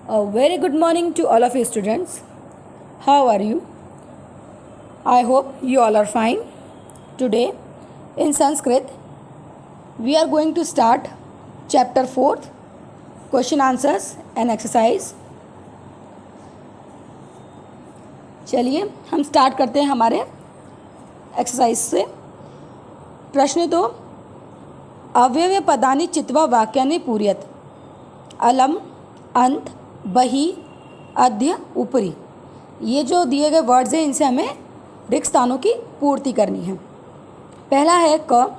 A very good morning to all of you students. How are you? I hope you all are fine. Today in Sanskrit we are going to start chapter 4th, question answers and exercise. चलिए हम start करते हैं हमारे exercise से. प्रश्न तो अव्यय पदानि चित्वा वाक्यानि पूरयत. अलम, अंत, बहि, अद्य, ऊपरी. ये जो दिए गए वर्ड्स हैं इनसे हमें रिक्त स्थानों की पूर्ति करनी है. पहला है क.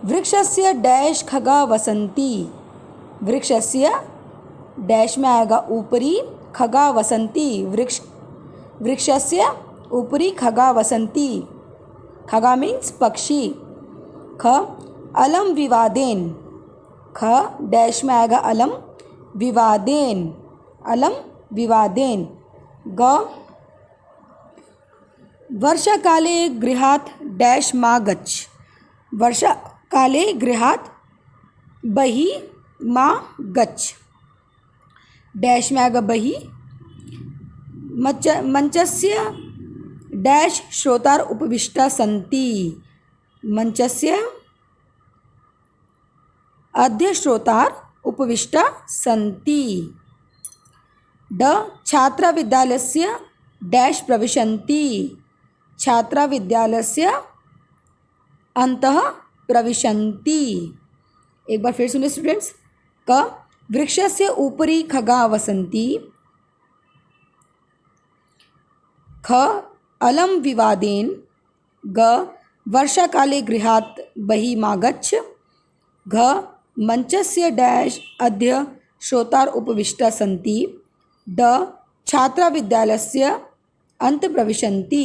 वृक्षस्य डैश खगा वसंती. वृक्षस्य डैश में आएगा ऊपरी, खगा वसंती. वृक्षस्य ऊपरी खगा वसंती. खगा मीन्स पक्षी. ख. अलम विवादेन. ख डैश में आएगा अलम, विवादेन. अलम विवादेन. ग. वर्षा काले गृहात् डैश मा गच्छ. वर्षा काले गृहात् बहि मा गच्छ. डैश में आएगा बहि. मंचस्य डैश श्रोतार उपविष्टा सन्ति. मंचस्य अद्य श्रोतार उपविष्टा सन्ति. ड. छात्रा विद्यालयस्य डैश प्रविशन्ति. छात्रा विद्यालयस्य अन्तः प्रविशन्ति. एक बार फिर सुनिए स्टूडेंट्स. क. वृक्षस्य उपरि खगा वसन्ति. ख. अलम विवादेन. ग. वर्षा काले गृहात् बहि मा गच्छ. घ. मंचस्य डैश अद्य श्रोतार उपविष्टा सन्ति. ड. छात्रा विद्यालयस्य अंत प्रविशन्ति.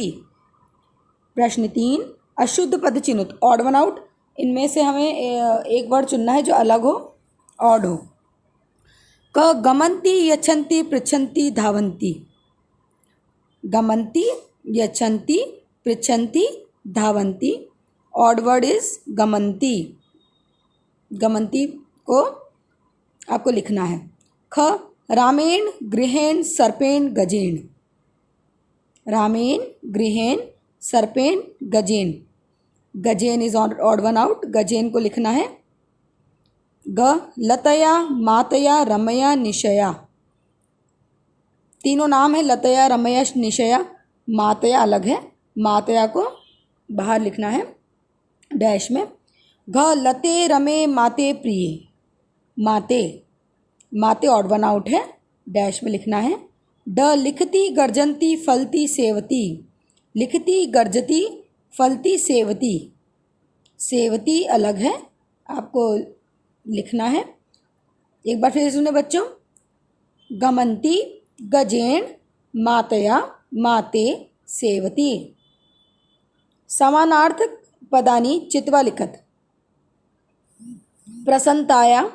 प्रश्न 3. अशुद्ध पद चिन्हित. Odd one out. इनमें से हमें एक वर्ड चुनना है जो अलग हो, ऑड हो. क. गमन्ति, यच्छन्ति, पृच्छन्ति, धावन्ति. गमन्ति, यच्छन्ति, पृच्छन्ति, धावन्ति. ऑड वर्ड इज गमन्ति. गमन्ति को आपको लिखना है. ख. रामेण, गृहेण, सर्पेण, गजेण. रामेण, गृहेण, सर्पेण, गजेन. गजेन इज ऑड वन आउट. गजेन को लिखना है. ग. लतया, मातया, रमया, निशया. तीनों नाम है. लतया, रमया, निशया. मातया अलग है. मातया को बाहर लिखना है डैश में. घ. लते, रमे, माते, प्रिय. माते. माते ऑड वन आउट है. डैश में लिखना है. ड. लिखती, गर्जन्ती, फलती, सेवती. लिखती, गर्जती, फलती, सेवती. सेवती अलग है, आपको लिखना है. एक बार फिर सुने बच्चों. गमन्ति, गजेन, मातया, माते, सेवती. समानार्थक पदानि चित्वा लिखत. प्रसन्नताया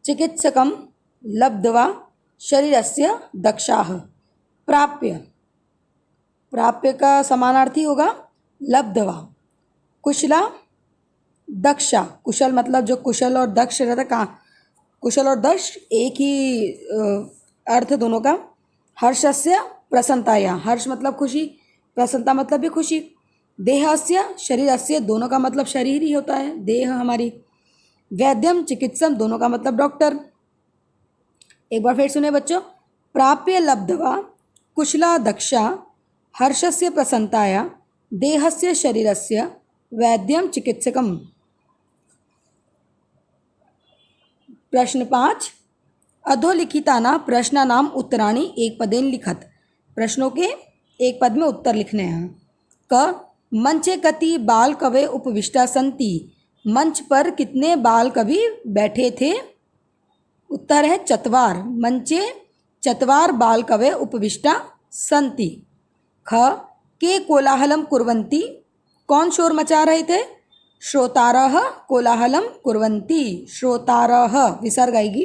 चिकित्सकं लब्ध्वा शरीरस्य दक्षाः. प्राप्य. प्राप्य का समानार्थी होगा लब्ध्वा. कुशला, दक्षा. कुशल मतलब जो कुशल और दक्ष रहता. कहाँ कुशल और दक्ष एक ही अर्थ दोनों का. हर्षस्य प्रसन्नताया. हर्ष मतलब खुशी, प्रसन्नता मतलब भी खुशी. देहस्य, शरीरस्य दोनों का मतलब शरीर ही होता है, देह हमारी. वैद्यम, चिकित्सम दोनों का मतलब डॉक्टर. एक बार फिर सुने बच्चों. प्राप्य लब्ध्वा, कुशला, दक्षा, हर्षस्य प्रसन्नताया, देहस्य, शरीरस्य, वैद्यम, चिकित्सकम. प्रश्न 5. अधोलिखिताना प्रश्नानाम उत्तराणि एक पदेन लिखत. प्रश्नों के एक पद में उत्तर लिखने हैं. क. मंचे कति बाल कवय उपविष्टा सन्ति. मंच पर कितने बाल कवि बैठे थे. उत्तर है चत्वार. मंचे चत्वार बाल कवय उपविष्टा सन्ति. ख. के कोलाहलम कुर्वन्ति. कौन शोर मचा रहे थे. श्रोतारः कोलाहलम कुर्वन्ति. श्रोतारः विसर्ग आएगी.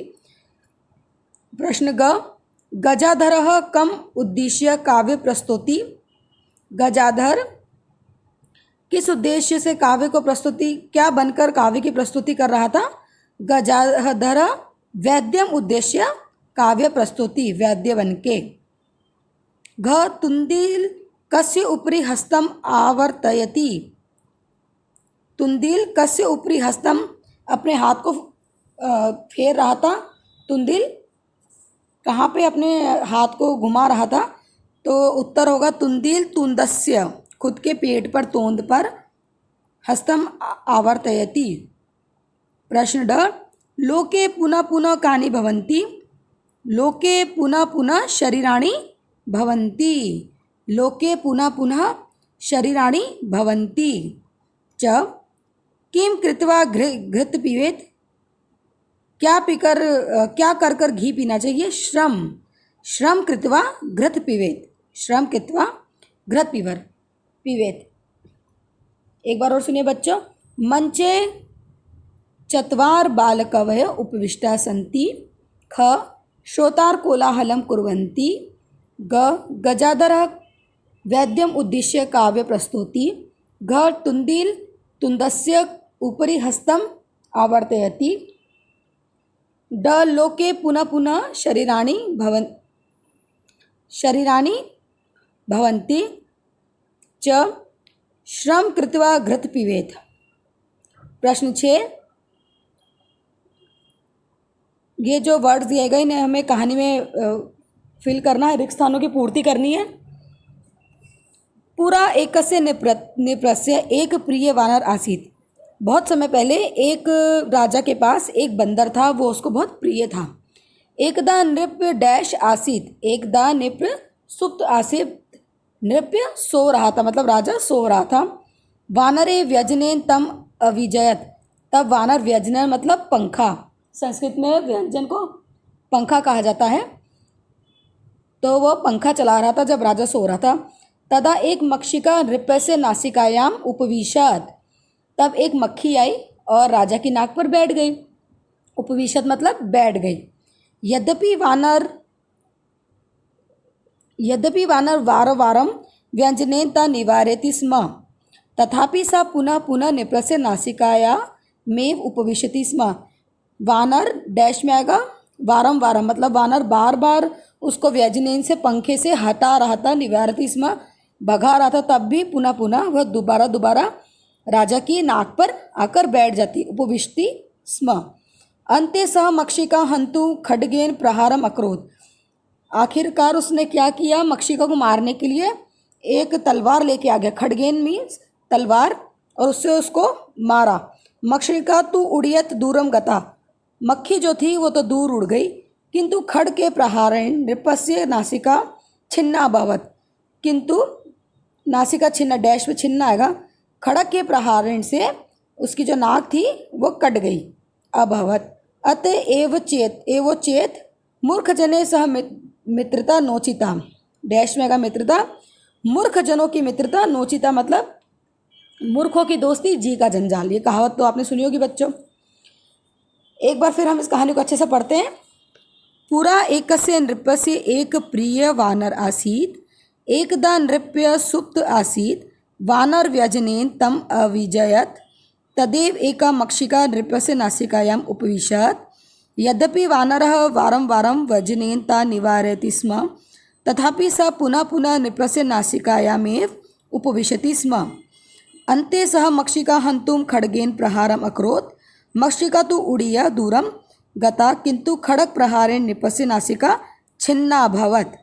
प्रश्न ग. गजाधरः कम उद्देश्य काव्य प्रस्तुति. गजाधर किस उद्देश्य से काव्य को प्रस्तुति, क्या बनकर काव्य की प्रस्तुति कर रहा था. गजाधर वैद्यम उद्देश्य काव्य प्रस्तुति वैद्यवन के। घ तुंदिल कस्य उपरि हस्तम आवर्तयति। तुंदिल कस्य उपरि हस्तम, अपने हाथ को फेर रहा था। तुंदिल कहाँ पे अपने हाथ को घुमा रहा था, तो उत्तर होगा तुंदिल तुंदस्य, खुद के पेट पर, तोंद पर, हस्तम आवर्तयति। प्रश्न ड लोके पुनः पुनः कानि भवन्ति। लोके पुनः पुनः शरीराणि भवन्ति। लोके पुनः पुनः शरीराणि भवन्ति। च किं कृत्वा घृत पिबेत। क्या कर कर घी पीना चाहिए। श्रम, श्रम कृत्वा घृत पिबेत। श्रम कृत्वा घृत पिबेत। एक बार और सुनिए बच्चों। मंचे चत्वार बालकवय उपविष्टा सन्ति। ख श्रोतार कोलाहलं कुर्वन्ति। ग गजाधरः वैद्यम उद्दिश्य काव्य प्रस्तुति। घ तुंदिल तुंदस्य उपरि हस्तम आवर्तयति। ड लोके पुनः पुनः शरीराणि भवन्ति। च श्रम कृत्वा घृत पिबेत। प्रश्न 6, ये जो वर्ड्स दिए गए इन्हें हमें कहानी में फिल करना है, रिक्त स्थानों की पूर्ति करनी है। पुरा एकस्य नृपस्य एक प्रिय वानर आसीत्। बहुत समय पहले एक राजा के पास एक बंदर था, वो उसको बहुत प्रिय था। एकदा नृप डैश आसीत्। एकदा नृप सुप्त आसीत्। नृप्य सो रहा था, मतलब राजा सो रहा था। वानरे व्यजनेन तम अविजयत। तब वानर, व्यजन मतलब पंखा, संस्कृत में व्यंजन को पंखा कहा जाता है। तो वह पंखा चला रहा था जब राजा सो रहा था। तदा एक मक्षिका नृपस्य नासिकायाम उपविशत। तब एक मक्खी आई और राजा की नाक पर बैठ गई। उपविशत मतलब बैठ गई। यद्यपि वानर वारं वारं व्यंजनेन ता निवारयति स्म, तथापि सा पुनः पुनः नृपस्य नासिकायामेव उपविशति स्म। वानर डैश में आएगा वारं वारं, मतलब वानर बार बार उसको व्यजनेन से, पंखे से हटा रहा था, निवारयति स्म भगा रहा था, तब भी पुनः पुनः वह दोबारा दोबारा राजा की नाक पर आकर बैठ जाती, उपविशति स्म। अन्ते सह मक्षिका हंतु खड्गेन प्रहारम अकरोत्। आखिरकार उसने क्या किया, मक्षिका को मारने के लिए एक तलवार लेके आ गया। खड्गेन मीन्स तलवार, और उससे उसको मारा। मक्षिका तु उड़ियत दूरम गता। मक्खी जो थी वो तो दूर उड़ गई। किंतु खड्ग के प्रहारेण नृपस्य नासिका छिन्ना अभवत। किंतु नासिका छिन्न, डैश में छिन्न आएगा। खड्ग के प्रहारेण से उसकी जो नाक थी वो कट गई। अभवत अत एव चेत मूर्ख जने सह मित्रता नोचिता। डैश में आएगा मित्रता। मूर्ख जनों की मित्रता, नोचिता मतलब मूर्खों की दोस्ती, जी का जंजाल। ये कहावत तो आपने सुनी होगी बच्चों। एक बार फिर हम इस कहानी को अच्छे से पढ़ते हैं। पुरा एकस्य नृपस्य एक प्रिय वानर आसीत्। एकदा नृप्य सुप्त आसीत्। वानर व्यजनेन तम अविजयत। तदेव एका मक्षिका नृपस्य नासिकायाम उपविशत। यद्यपि वानरः वारं वारं व्यजनेन ता निवारयति स्म, तथापि सा पुनः पुनः नृपस्य नासिकायामेव उपविशति स्म। अन्ते सह मक्षिका हन्तुं खड्गेन प्रहारम अकरोत्। मक्षिका तु उड़ीय दूरम गता, किंतु खड्ग प्रहारेण नृपस्य नासिका छिन्ना अभवत।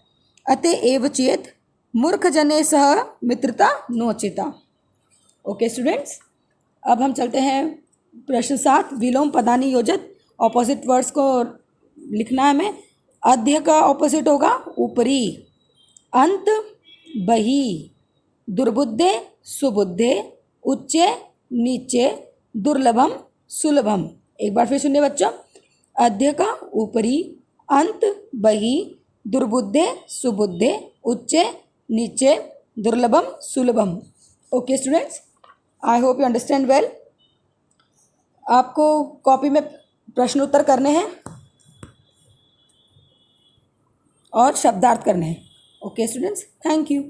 अत एव चेत मूर्ख जने सह मित्रता नोचिता। ओके स्टूडेंट्स, अब हम चलते हैं प्रश्न 7। विलोम पदानि योजत। ऑपोजिट वर्ड्स को लिखना है हमें। अध्य का ऑपोजिट होगा ऊपरी। अंत बही। दुर्बुद्धे सुबुद्धे। उच्चे नीचे। दुर्लभम सुलभम। एक बार फिर सुनिए बच्चों। अध्य का ऊपरी, अंत बही, दुर्बुद्धे सुबुद्धे, उच्चे नीचे, दुर्लभम सुलभम। Okay students, I hope you understand well. आपको कॉपी में प्रश्न उत्तर करने हैं और शब्दार्थ करने हैं। Okay students, thank you.